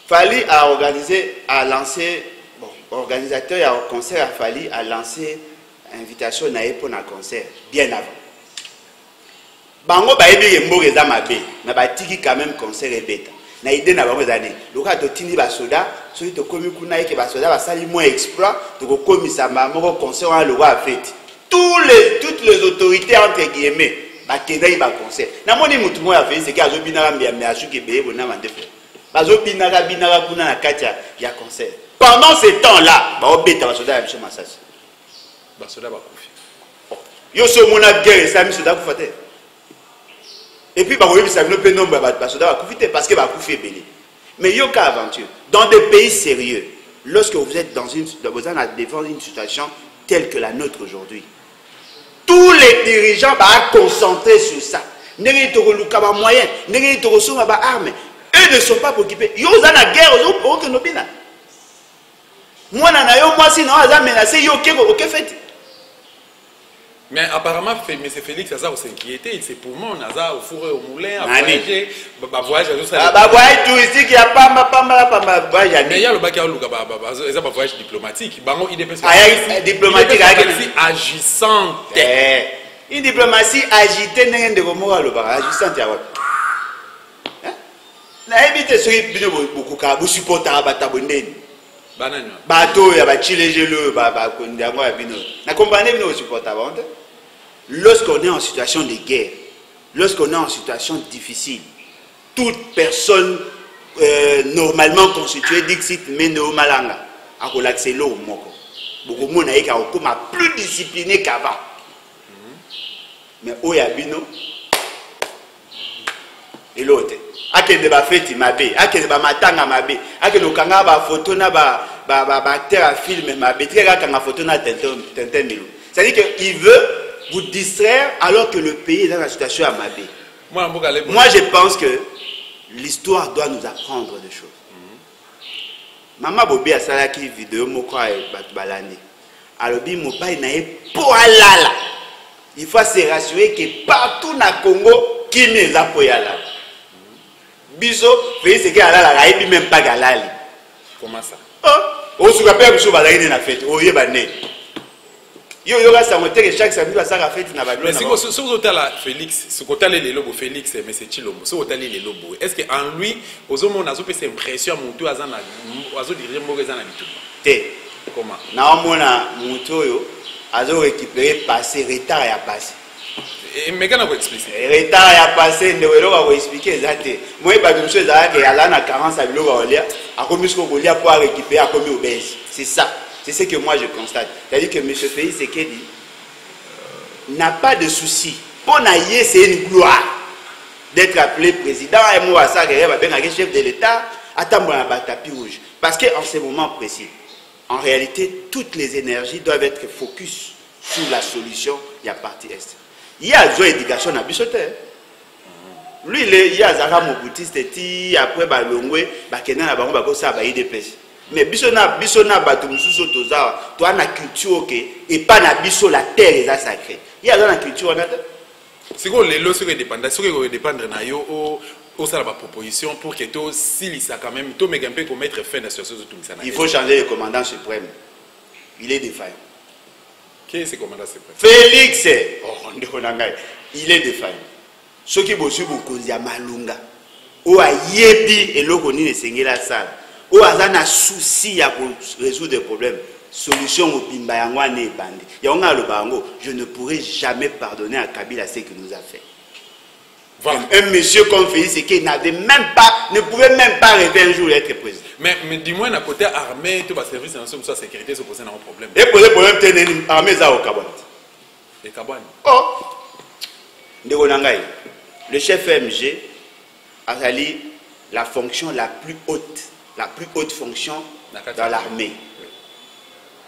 Fali a organisé, a lancé, bon, organisateur et un concert a fallu a lancé invitation pour un concert bien avant. Bango ba ebi mbo reza mabe, na ba tiki quand même concert et bêta. Na idée na bango zane. Loka to tini ba soda, so to komi kuna yeke ba soda ba sali moins exploit, to ko komi samba moko concert wa le roi fait. Toutes les autorités entre guillemets ba kenda ba concert. Na moni mutu mo ya fait c'est ka zo binara mbia me asuki be bona mande fe. Ba zo binara kuna na katia ya concert. Pendant ce temps-là, ba obeta ba soda ya biso masasi. Ba soda ba kufi. Yo so mona guerre ça mi soda ku fate. Et puis, ça ne peut pas se parce que va couper belé. Mais il y a une aventure. Dans des pays sérieux, lorsque vous êtes dans vous avez à défendre une situation telle que la nôtre aujourd'hui, tous les dirigeants vont concentrer sur ça. Ils ont moyen, ils ont armes. Eux ne sont pas préoccupés. Ils ont la guerre, ils ont aucun opinion. Moi, si non, ils ont menacé, ils ont fait. Mais apparemment, M. Félix Azar s'inquiétait, il s'est pour moi, Azar au four et au moulin, à voyager, à voyage à tout ça. Voyage touristique, il y a pas voyage. Mais il y a le bac à voyage diplomatique. Diplomatique, agissante. Une diplomatie agitée, n'est pas de agissante. Na éviter ce qui bino beaucoup ka bu supporter batabondeni. Banana. Bato ya ba chilejelo ba kondango ya bino. Na comprendre bino supporter ba. Lorsqu'on est en situation de guerre, lorsqu'on est en situation difficile, toute personne normalement constituée d'Ixit mais no malanga a relaxé l'eau moko. Beaucoup de monde a plus discipliné qu'avant. Mais Oyabino et l'autre. Akende ba feti mabe, akende ba matanga mabe, akende okanga ba photo na ba acteur à film mabe, très kanga photo na Tintin Milou. C'est-à-dire qu'il veut vous distraire alors que le pays est dans la situation à mabe. Moi je pense que l'histoire doit nous apprendre des choses. Maman Bobi a salaki vidéo moko et balandi. Alobi mopai na e poalala. Il faut se rassurer que partout na Congo qui ne la poyala. Biso, fait ce que alala la et même pas galali. Comment ça? Oh, on se rappelle que balandi na fête. Oh yebane. Yo yoga sa moté que chaque samedi va sa fête na baloni. Mais si vous hôtel à Félix, ce côté les lobo Félix mais c'est Chilombo. Ce hôtel les lobo. Est-ce que en lui, aux hommes on a cette impression monto azana azo diriger mogeza na bitu. Té. Comment? Na omona monto yo azo récupérer passé retard ya passé. Et mais quand on va expliquer. Retard ya passé ndewelo va expliquer exactement. Moi ba biso ezala que ala na carence à biloko olia, a commis ce qu'on lia pour récupérer a commis obèse. C'est ça. C'est ce que moi je constate. C'est-à-dire que M. Félix Sekedi n'a pas de souci. Pour naïe, c'est une gloire d'être appelé président. Et moi, ça, chef de l'État, attends un tapis rouge. Parce qu'en ce moment précis, en réalité, toutes les énergies doivent être focus sur la solution de la partie Est. Il y a une éducation à Bissoter. Lui, il y a Zara Moboutiste, après Balongwe, Bakena, la Bango, ça va y dépêcher. Mais bisona bato mususu toza to ana culture et pas na biso la terre est sacrée. Il y a dans la culture on a c'est quoi les lois sur dépendre sur que dépendre na yo au ça la proposition pour que to si ça quand même to mais un peu pour mettre fin à la situation de tout ça. Il faut changer le commandant suprême. Il est défaillant. Qui est ce commandant suprême? Félix. Oh il est défaillant. Ce qui bosse beaucoup ya malunga. O ayebi eloko ni ne sengela sala. Ou azana souci à résoudre des problèmes. Solution au bimba yangwane et bandi. Yanga le bango, je ne pourrai jamais pardonner à Kabila ce qu'il nous a fait. Voilà. Un monsieur comme Félix qui n'avait même pas, ne pouvait même pas rêver un jour d'être président. Mais du moins, à côté armé, tout va service de la sécurité se poser un problème. Et poser problème, c'est une armée au Kabouane. Et Kabouane. Oh! Le chef MG a sali la fonction la plus haute fonction dans l'armée.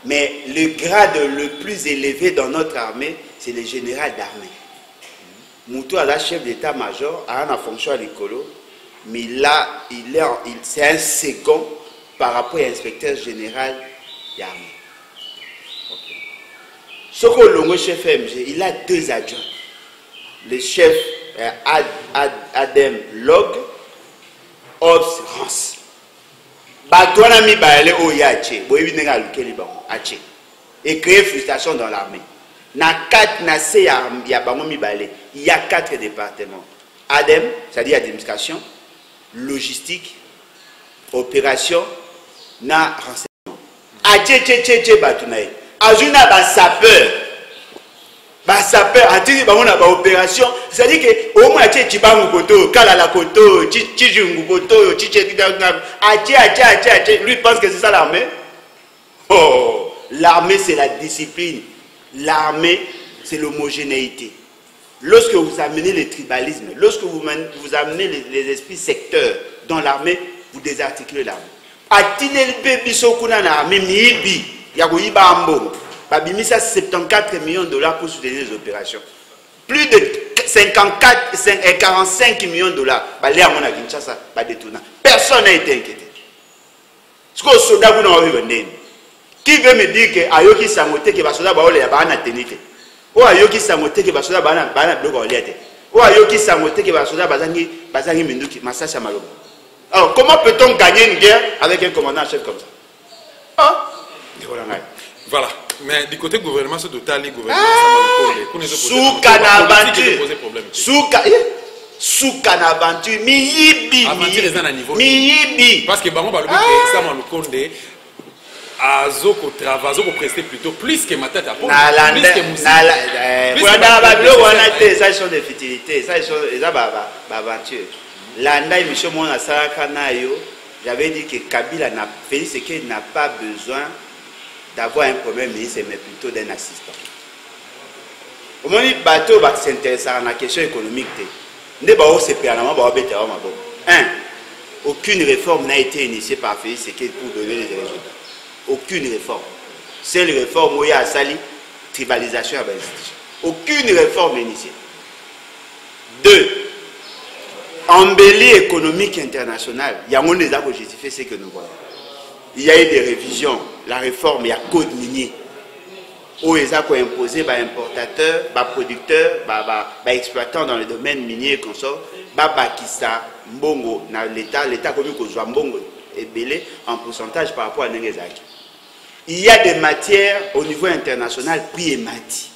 Mais le grade le plus élevé dans notre armée, c'est le général d'armée. Moutou a la chef d'état-major, a une fonction à l'écolo, mais là, c'est un second par rapport à l'inspecteur général d'armée. Ce que le chef MG, il a deux adjoints. Le chef Adam Log, Ops Rance. Batouana mi baale o yache, boyebi nenga lukeli bango ache. Et créer frustration dans l'armée. Na 4 na se ya bango mi baale, il y a 4 départements. Adem, c'est-à-dire administration, logistique, opération, na renseignement. Ache batounae. Azuna ba sapeur. Ba sapeur atiri bango na ba opération, c'est-à-dire que au moins ache chibangu koto, kala la koto, chijungu koto, lui pense que c'est ça l'armée. Oh, l'armée c'est la discipline. L'armée c'est l'homogénéité. Lorsque vous amenez le tribalisme, lorsque vous amenez les esprits secteurs dans l'armée, vous désarticulez l'armée. Atile le bisokuna na armée mibi, yagoyiba ambo. Babimisa 74 millions de dollars pour soutenir les opérations. Plus de 45 millions de dollars. Personne n'a été inquiété. Ce que soldat vous n'avez pas vu. Qui veut me dire que Ayoki Samote qui va soldat baole ya bana tenite. Ou Ayoki Samote qui va soldat bana bloc oliate. Ou Ayoki Samote qui va soldat bazangi minduki masacha maloba. Alors comment peut-on gagner une guerre avec un commandant en chef comme ça? Ah, voilà. Mais du côté gouvernement, c'est total, le gouvernement, Souka na bantu. Souka. Souka na aventure miyibi aventure eza na niveau miyibi parce que bango balobi que ça Lukonde azoko travailler azoko prester plutôt plus que Matata plus que Moussa ça sont des futilités ça sont aventure landa émission mon asaka nayo j'avais dit que Kabila n'a Félix Tshisekedi n'a pas besoin d'avoir un premier ministre mais plutôt d'un assistant. Au moment où bateau va s'intéresser à la question économique aucune réforme n'a été initiée par Félix Tshisekedi pour donner des résultats. Aucune réforme. C'est la réforme où il y a sali tribalisation à l'institution. Aucune réforme initiée. 2. Embellie économique internationale. Il y a un des actes justifiés ce que nous voyons. Il y a eu des révisions. La réforme, il y a code minier. Où ils ont imposé par importateurs, par producteurs, par exploitants dans le domaine minier et consorts, par Pakistan, Mbongo, l'État comme il y a Mbongo est belé en pourcentage par rapport à Nengezaki. Il y a des matières au niveau international, prix et mati.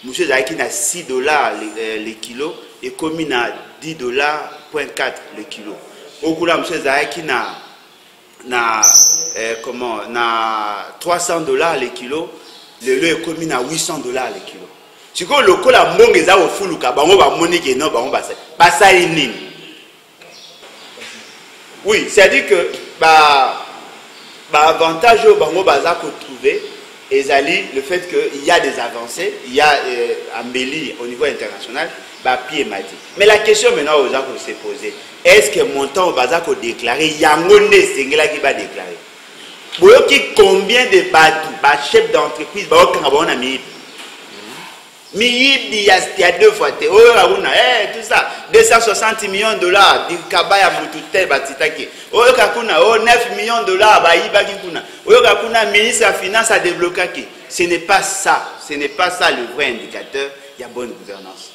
Monsieur Zaki n'a $6 le kilo et comme il a $10.4 le kilo. Au coup là, monsieur Zaki n'a $300 le kilo. Le lait est commis à $800 le kilo. Si vous le col à Mbongo au Fuluka, bango ba monique non bango ba ça inine. Oui, c'est-à-dire que avantage au bango baza qu'on trouver le fait qu'il y a des avancées, il y a embelli au niveau international, pied mati. Mais la question maintenant aux gens qu'on s'est posée, est-ce que montant au bazar qu'on déclaré, Yangonde Sengela qui va déclarer? Combien de chefs d'entreprise il y a 2 fois tout ça 260 millions de dollars du kabaya mutute batitaki 9 millions de dollars ministre de la finance a débloqué. Ce n'est pas ça le vrai indicateur. Il y a bonne gouvernance.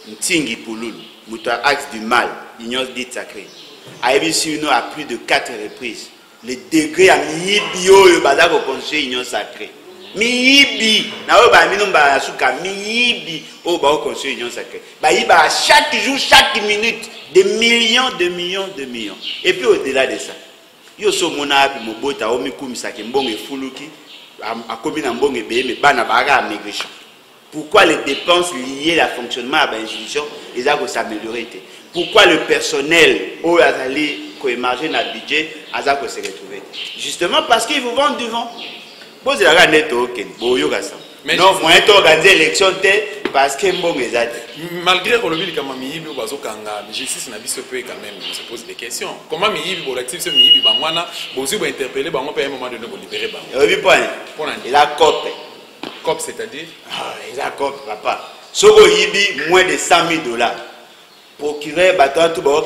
Ntingi Pouloul muta axe du mal ignos dit sacré a évisé à plus de 4 reprises le degré à miyibi oyo baza ko construire union sacrée miyibi na oyo ba mino ba suka miyibi oyo ba ko construire union sacrée ba yiba chaque jour chaque minute des millions et puis au-delà de ça yo so mona api mobota o mikumisa ke mbongo efuluki akomi na mbongo ebeye me bana baga migration. Pourquoi les dépenses liées à fonctionnement à l'institution ils ont s'améliorer? Pourquoi le personnel au azali émarger dans le budget, Azak se retrouver. Justement parce qu'ils vous vendent du vent. Posez la reine de token, non, vous avez organisé l'élection parce que bon malgré que le ville comme Miyibi ou Bazokanga, justice n'a pas peu quand même, on se pose des questions. Comment Miyibi pour l'activité Miyibi Bangwana, vous avez interpellé Bango à un moment donné pour libérer Bango. Oui, point. Il a copé. Cop, c'est-à-dire? Il a copé, papa. Soko Yibi, moins de $100,000. Procureur, bâton, tout le monde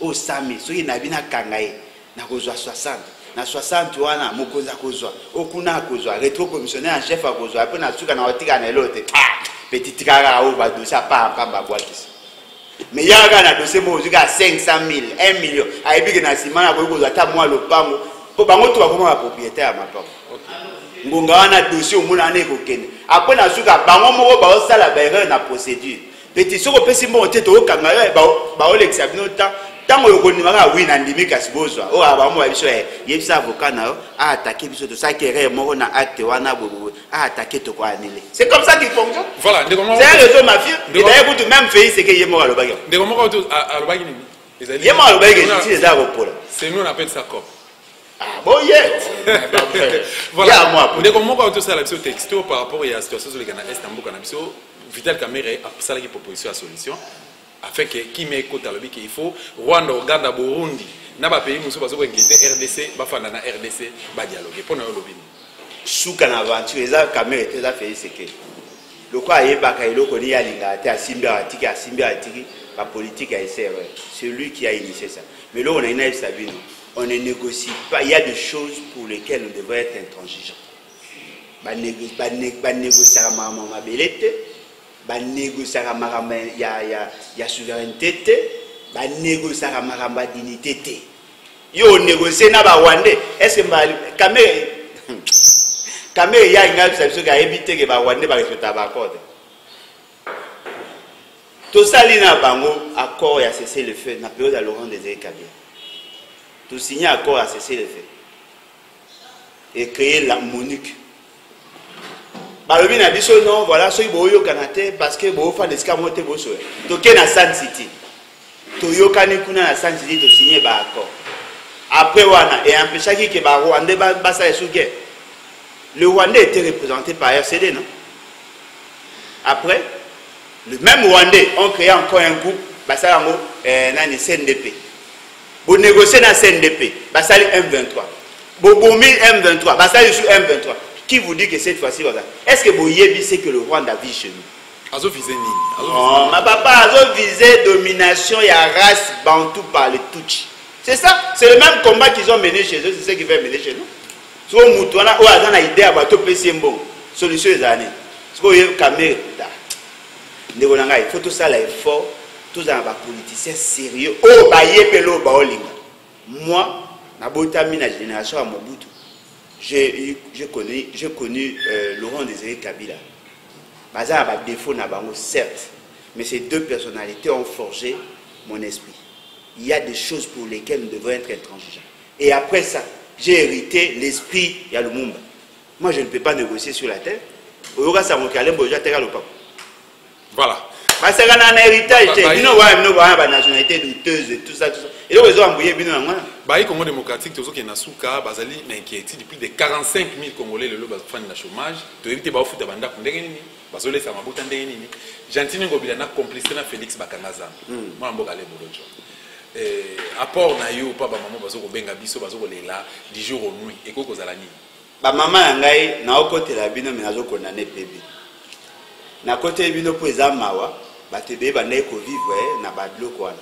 oh Sami, ceux qui n'avaient pas kangaï, n'a pas 60. Na 60 wana mokonza kozwa okuna kozwa rétro commissionnaire en chef a kozwa après na suka na otika na elote petit tikara o ba dossier pa pamba bwakisi mais yaka na dossier mo zuka 500,000 1 million aibi na sima na kozwa ta moi lopango po bango to ba koma propriétaire ya mapango ngonga wana dossier o mona na kokene après na suka bango moko ba osala ba erreur na procédure petit soko pesi mo te to kanga ba o l'examiner autant. Tant que vous avez oui, nandimi kasibozwa. Oh, abamo babiso yebisa avocat na a attaquer biso to ça qui est mo na acte wana bobo a attaquer to ko annulé. C'est comme ça qu'il fonctionne. Voilà, c'est un réseau mafieux. Et d'ailleurs vous même fait c'est que yemo alobagi. De comment alobagi ni? Yemo alobagi c'est les avocats. C'est nous on appelle ça cop. Ah bon yeah. Voilà. De comment on tout ça la biso texto par rapport à la situation sur le Ghana Istanbul kana biso Vital Kamerhe a ça la proposition à solution. Afin que qui m'écoute à qu'il faut Rwanda, Ouganda, Burundi, n'a pas payé monsieur parce que RDC, bafana na RDC, ba dialoguer pour nous lobby. Sous can aventure, les caméras étaient là fait ce que le quoi est baka il ko ni alinga ta simba atiki la politique a essayé c'est lui qui a initié ça. Mais là on a une Sabino, on ne négocie pas, il y a des choses pour lesquelles on devrait être intransigeant. Ba négocier maman ma belette. Ba négocier maramba ya souveraineté ba négocier maramba dignité yo négocier na ba Rwandais est-ce que caméra ya inga ça que éviter que ba Rwandais ba respecter ba code Tout ça, il y a un accord à cesser le feu. Dans la période de Laurent Désiré Kabila. Tout signé accord à cesser le feu. Et créer la MONUC. Balobi na biso non, voilà, ceux qui boyo kanate parce que boyo fa deska moté boso. Toké na Sun City. Toyo kanikuna na Sun City to signer ba accord. Après wana et empêchaki que ba Rwanda ba sa esuke. Le Rwandais était représenté par RCD, non? Après, le même Rwandais ont créé encore un groupe, Basalamo, dans CNDP. Vous négociez dans la CNDP, Basali M23. Bobomi M23, Basali sous M23. Qui vous dit que cette fois-ci, est-ce que vous savez que le Rwanda vit chez nous? Azo visé nini? Non, ma papa, Azo visé domination, il y a race bantou par les Tutsi. C'est ça, c'est le même combat qu'ils ont mené chez eux, c'est ce qu'ils veulent mener chez nous. Si vous avez une idée à bateau PC, solution des années. Si vous avez une caméra, il faut tout ça l'effort, tous les politiciens sérieux. Oh, moi, dans la génération à Mobutu, j'ai connu Laurent Désiré Kabila. Il y a des défauts, certes, mais ces deux personnalités ont forgé mon esprit. Il y a des choses pour lesquelles nous devons être intransigeants. Et après ça, j'ai hérité l'esprit Yalumumba. Moi, je ne peux pas négocier sur la terre. Voilà. Parce qu'il y a un héritage. Il y a une nationalité douteuse et tout ça. Et donc, ils ont embrouillé. Le Congo démocratique, tout ce qui est Nasuka, Bazali, inquiété depuis plus de 45 000 Congolais le font le chômage. Tu as évité de faire des bandits. Bazolé, ça m'a bouté. Gentini Ngobila n'a complicité na Félix Bakanaza. Moi, je suis allé à apport na yo papa maman bazo ko benga biso bazo ko lela du jour au nuit et ko kozala ni ba maman ngai na okote la bino me nazo condamner bébé na côté bino po ezamawa ba tebe ba ndai ko vivre na ba bloko wana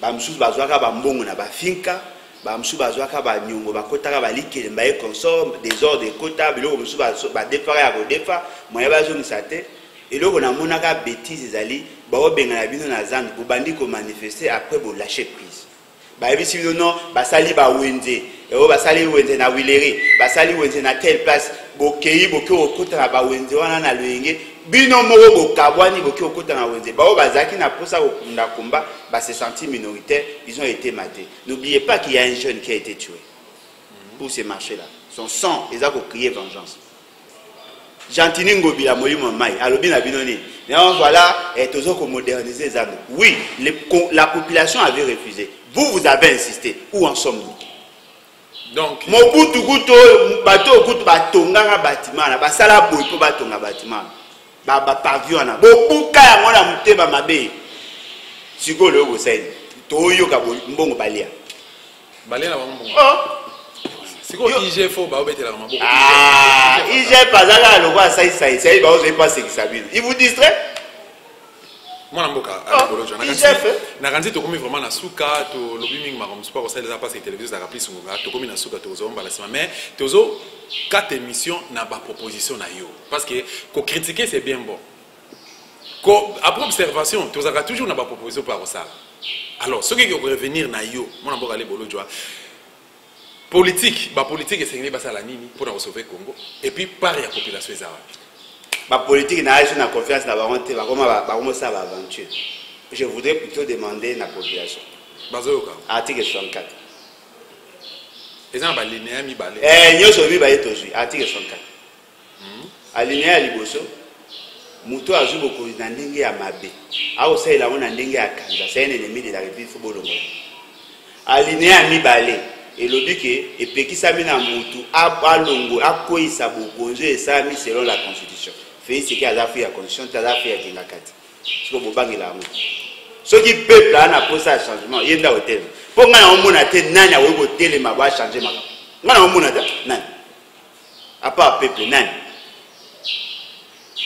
ba msusu bazwaka ba mbongo na ba finka ba msusu bazwaka ba nyongo ba kotaka ba likele mbaye consomme des ordres comptables biloko msusu ba defara ya ko defa moya bazo misate et là on a monaka bêtise ezali ba benga na bino na zande bo bandi ko manifester après bo lâcher prise ba ebisi bino non basali ba wenze et o basali wenze na Wilere basali wenze na telle place bo kei bo ko okota na ba wenze wana na loyenge bino moko bo kabwani bo ko okota na wenze ba o bazaki na posa ko kunda komba ba se sentir minoritaire, ils ont été matés. N'oubliez pas qu'il y a un jeune qui a été tué pour ces marchés là. Son sang, ils ont crié vengeance. Gentini Ngobila Moyuma Mai, Alobina Binoni. Voilà, et tous autres moderniser les armes. Oui, la population avait refusé. Vous avez insisté. Où en sommes-nous? Donc, Mobutu Kuto, bateau Kuto, Batonga bâtiment, Basala Boyko Batonga bâtiment, Pavillon, Bobuka, Mona Muteba Mabe, Sigo le Hossein, Toyo Kabo, Mbongo Balia. Balia, IGF faut baobete la maman. Ah, IGF pas là le roi ça il va oser pas ce qui s'abuse. Il vous distrait? Moi namboka na kanzi to komi vraiment na suka to lobi mingi makom sport ça les a passé télévision za rappeler sunga to komi na suka to zo mbala sima mais tozo quatre émissions na ba proposition na yo parce que ko critiquer c'est bien bon. Ko après observation toza toujours na ba proposition par ça. Alors ce qui va revenir na yo moi namboka le bolo joa politique, la politique est signée par la Nini pour sauver le Congo. Et puis, par la population des Arabes. La politique n'a pas confiance dans la volonté, comment ça va aventure. Je voudrais plutôt demander à la population. Article 64. Et ça, l'alinéa mi balé. Nous sommes article 64. Alinéa liboso. Muto a joué beaucoup d'andengue à Mabé. A aussi la on andengue à Kanza. C'est un ennemi de la République football. Alinéa mi balé. Et le dit que et peki samina mutu alongo akoisa bokonzo et sami selon la constitution. Fait ce qui a fait la constitution, tu as fait la carte. Ce que vous bangez là. Ce qui peuple là n'a pas ça changement, il y a un hôtel. Pour moi on mona te nani a wo hôtel ma va changer ma. Ngana on mona ta nani. À part peuple nani.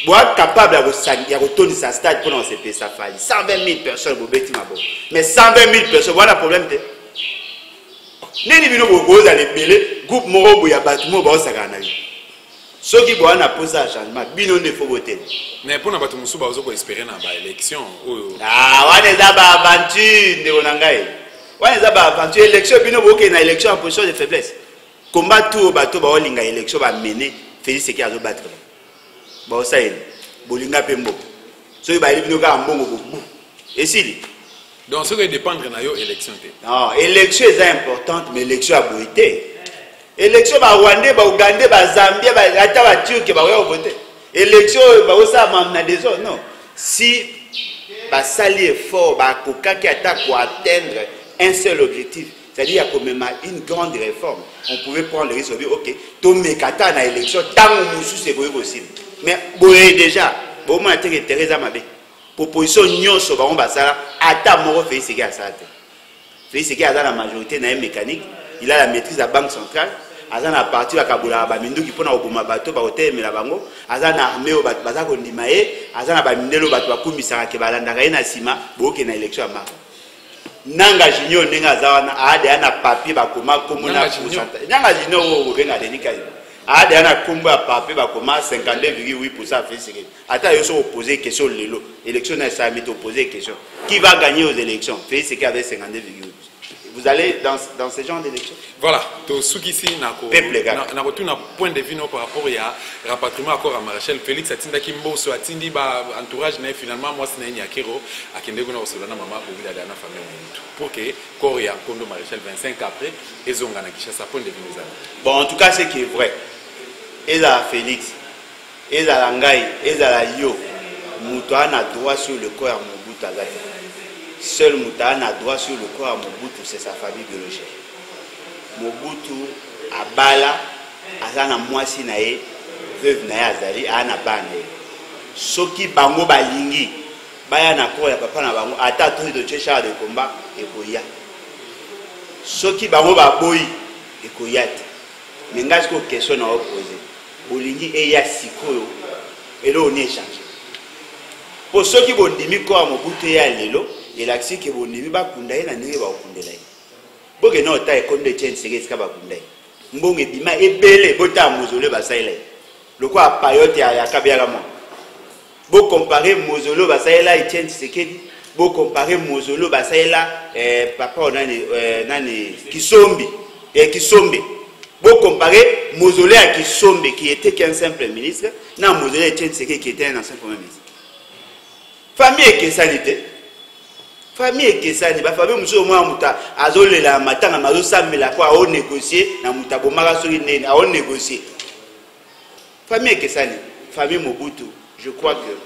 Boa capable de retourner sa stade pour non se payer sa faille. 120 000 personnes au bêti ma bo. Mais 120 000 personnes, voilà le problème. Neni bino bogoza le belé groupe moko boya bâtiment ba osakana li soki bo na posa changement bino ne faut voter mais pour na batu musu ba ozoko espérer na ba élection wana za ba aventure de onangai wana za ba aventure élection bino boke na élection en position de faiblesse combat tout bato ba olinga élection ba mener Félix qui azo battre ba osaï bolinga pembo soki ba bino ka mbongo bobu Et si donc ce qui dépendre de l'élection. Non, l'élection est importante, mais l'élection a beauté. L'élection va Rwandais, va Ougandais, va Zambie, va Turquie, va voter. L'élection va ça m'amener des autres. Non. Si va salir fort, va qui attaque pour atteindre un seul objectif, c'est-à-dire qu'on même une grande réforme, on pouvait prendre le risque de dire ok, tout mes kata na élection, tant que nous c'est possible. Mais boye déjà, bon moi que Teresa Mabe, proposition nyonso ba on ba sala, ata moko fait ce gars ça. Fait ce gars dans la majorité na mécanique, il a la maîtrise de la banque centrale. Azana parti bakabula bamindu kipona oboma bato ba hotemela bango azana armée bato bazako ndimaye azana bamindelo bato bakumisaka ke balandaka ina sima boke na élection ama nanga jinyo nenga zawana ade ana papier bakoma komona pourcentage nanga jinyo wo benga denika ade ana kumba papier bakoma 52,8% fait ce que ata yo so poser question lelo élection na ça met poser question qui va gagner aux élections fait ce qu'avec 52,8%. Vous allez dans ce genre d'élection. Voilà, tout ce qui ici n'a un point de vue par rapport à rapatriement accord à Maréchal Félix Atinda Kimbo, soit Atindi, entourage, finalement, moi, c'est Nyakero, à Kendegona, Solana, Maman, pour la dernière famille. Pour que Korea, Kondo Maréchal 25 après, et Zongana Kishasa, point de vue. Bon, en tout cas, ce qui est vrai, et à Félix, et à Langai, et à la Yo, Moutouan a droit sur le corps à Mobutu Azati. Seul Moutouan a droit sur le corps à Mobutu, c'est sa famille biologique. Mobutu abala azana mwasi na ye veuve na ye azali ana bana ye soki bango balingi baya na ko ya papa na bango ata to de chesha de combat ekoya soki bango baboyi ekoya te mais ngazi ko question na opposé bolingi eya sikoyo elo on échange po soki bondimi ko Mobutu ya lelo elaksi ke bondimi bakunda ye na ndenge bakundela ye boke no ta ekonde chen sege ska bakundai mbonge bima ebele bota mozole basaila loko a payote ya kabiara mo bo comparer mozolo basaila et chen sekedi bo comparer mozolo basaila papa nani Kisombi Kisombe bo comparer mozole à Kisombe qui était qu'un simple ministre na mozole chen sekedi qui était un ancien premier ministre famille et sanité famille kesani ba famille muso mwa muta azolela matanga mazo samela kwa o négocier na muta bomaka soki nene a négocier famille kesani famille Mobutu. Je crois que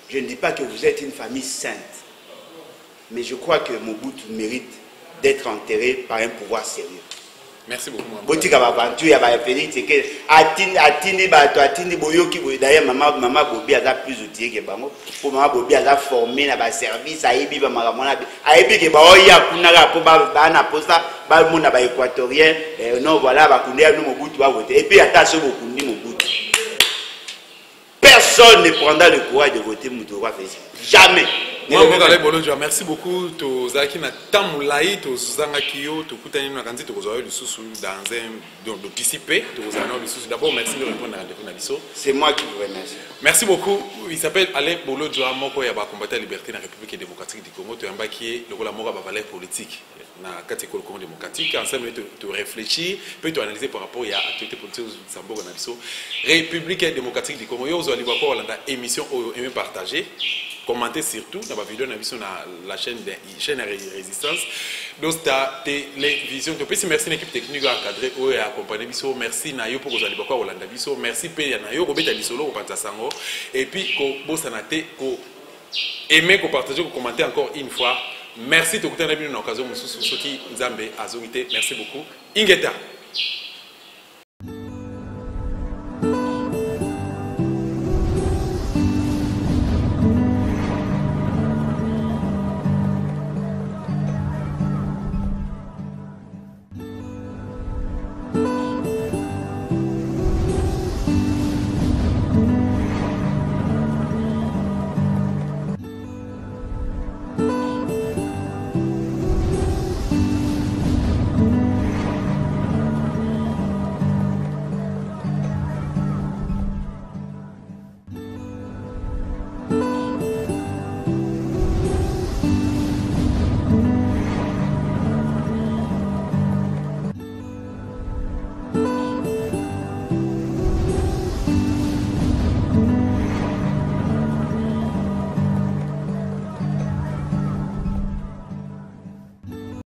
je ne dis pas que vous êtes une famille sainte, mais je crois que Mobutu mérite d'être enterré par un pouvoir sérieux. Merci beaucoup. Botika babantu ya ba Félix que atini bato atini boyoki boy d'ailleurs maman Bobi a plus outillé que bango pour maman Bobi a formé na ba service aibi ba makamona aibi ke ba oya kunaka po ba na posta ba mona ba équatorien non voilà ba kundia no Mobutu ba voter et puis attention bokundi Mobutu. Personne ne prendra le courage de voter Mobutu va faire jamais. Merci beaucoup. Tozaki na tamulai tozanga kiyo tokutani na kanzi tokozwa le susu dans un participer tozana le susu. D'abord merci de répondre à la biso. C'est moi qui vous remercie. Merci beaucoup. Il s'appelle Alain Bolodjoa moko ya ba combattre la liberté na République démocratique du Congo to yamba qui le la moko ba valeur politique na catégorie Congo démocratique ensemble te réfléchir peut analyser par rapport à actualité politique de Sambogo na biso République démocratique du Congo yo zo ali ba ko landa émission et partager commenter surtout dans ma vidéo sur la chaîne Résistance d'Osta Télévision. Merci à l'équipe technique encadrée et accompagnée. Merci Nayo pour vous aller voir Olanda Biso. Merci Péya Nayo pour être solo au Pantasango. Et puis ko bosanate ko aimer ko partager ko commenter encore une fois. Merci de vous avoir une occasion Mususu Soki Nzambe Azorité. Merci beaucoup. Ingeta.